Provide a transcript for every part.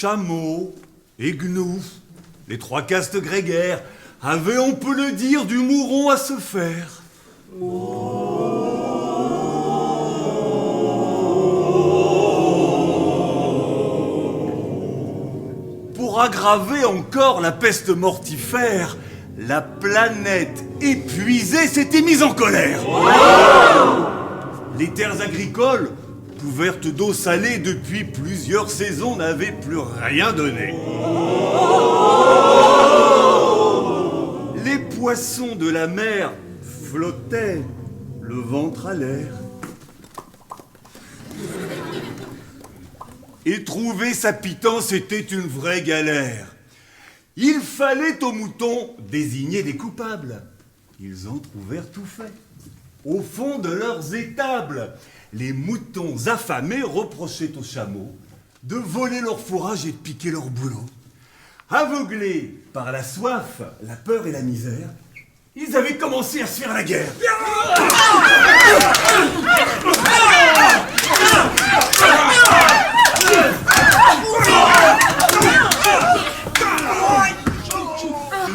Chameau et Gnou, les trois castes grégaires, avaient, on peut le dire, du mouron à se faire. Pour aggraver encore la peste mortifère, la planète épuisée s'était mise en colère. Les terres agricoles, couvertes d'eau salée depuis plusieurs saisons, n'avaient plus rien donné. Les poissons de la mer flottaient, le ventre à l'air. Et trouver sa pitance était une vraie galère. Il fallait aux moutons désigner des coupables. Ils en trouvèrent tout fait. Au fond de leurs étables, les moutons affamés reprochaient aux chameaux de voler leur fourrage et de piquer leur boulot. Aveuglés par la soif, la peur et la misère, ils avaient commencé à se faire la guerre.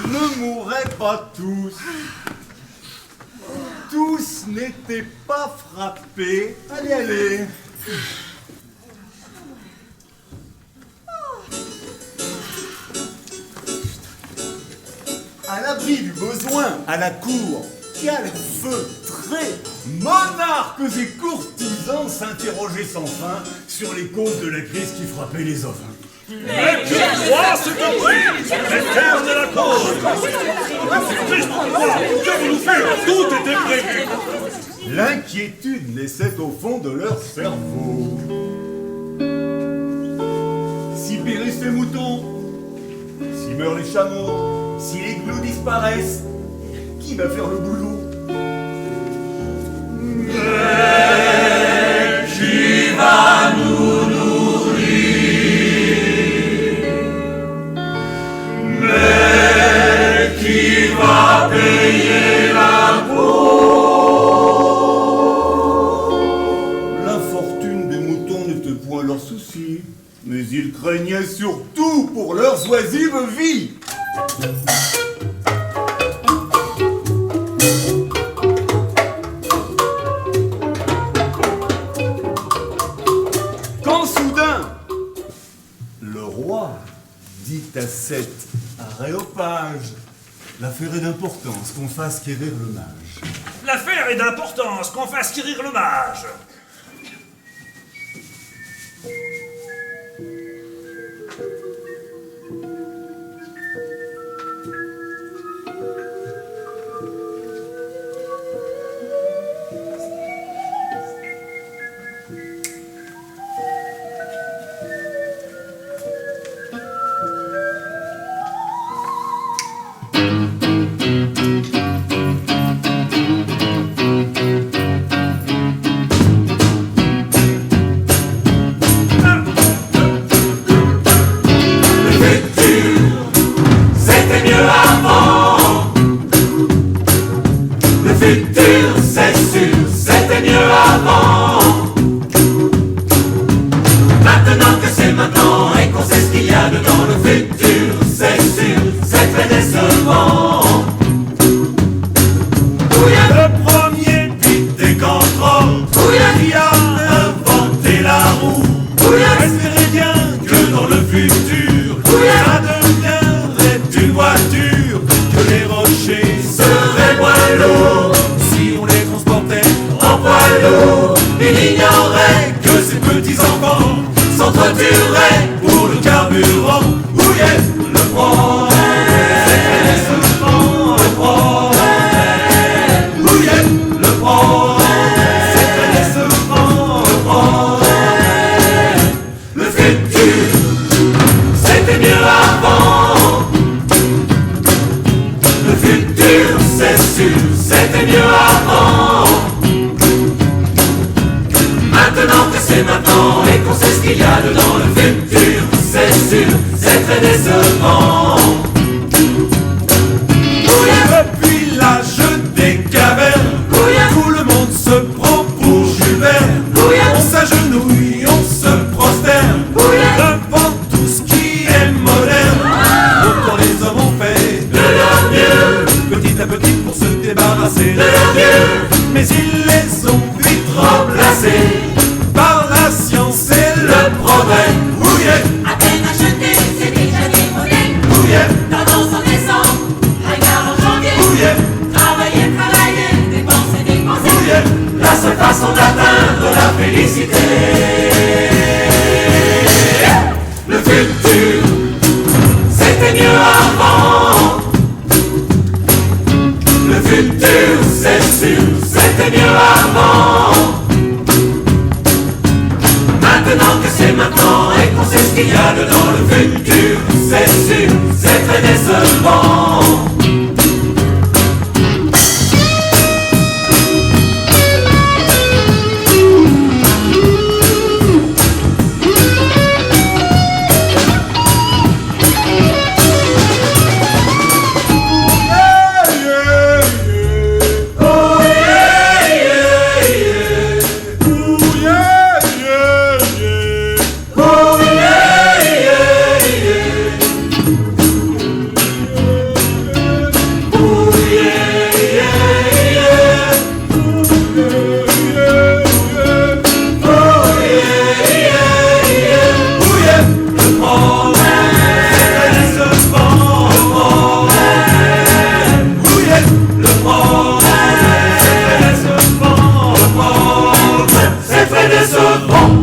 Ne mouraient pas tous. Tous n'étaient pas frappés. Allez, allez. À l'abri du besoin, à la cour, quel feu très monarques et courtisans s'interrogeaient sans fin sur les causes de la crise qui frappait les ovins. Mais que roi se compris, les terres de la cause. Juste pourquoi, que voulons faire, tout était prévu. L'inquiétude naissait au fond de leur cerveau. Si périssent les moutons, si meurent les chameaux, si les gnous disparaissent, qui va faire le boulot? Mais qui va nous nourrir? Mais qui va payer l'impôt? La fortune des moutons n'était point leur souci, mais ils craignaient surtout pour leurs oisives vies. Quand soudain, le roi dit à cet aréopage: l'affaire est d'importance qu'on fasse quérir le mage. L'affaire est d'importance, qu'on fasse quérir le mage. Pour le carburant, où est le problème? Le problème, où est le problème? C'est très décevant, le problème. Le futur, c'était mieux avant. Le futur, c'est sûr, c'était mieux avant. Maintenant que c'est maintenant et qu'on sait ce qu'il y a dedans, le futur, c'est sûr, c'est très décevant. Depuis l'âge des cavernes, tout le monde se prend pour Jules Verne. On s'agenouille, on se prosterne devant tout ce qui mais ils les ont vite remplacés par la science et le progrès. À peine acheté, c'est déjà démodé. Tendance en décembre, regard en janvier. Travailler, dépenser. La seule façon d'atteindre la félicité. Le futur, c'était mieux avant. Le futur, c'est sûr, c'était mieux avant. Maintenant que c'est maintenant et qu'on sait ce qu'il y a dedans, le futur, c'est sûr, c'est très décevant. C'est très décevant.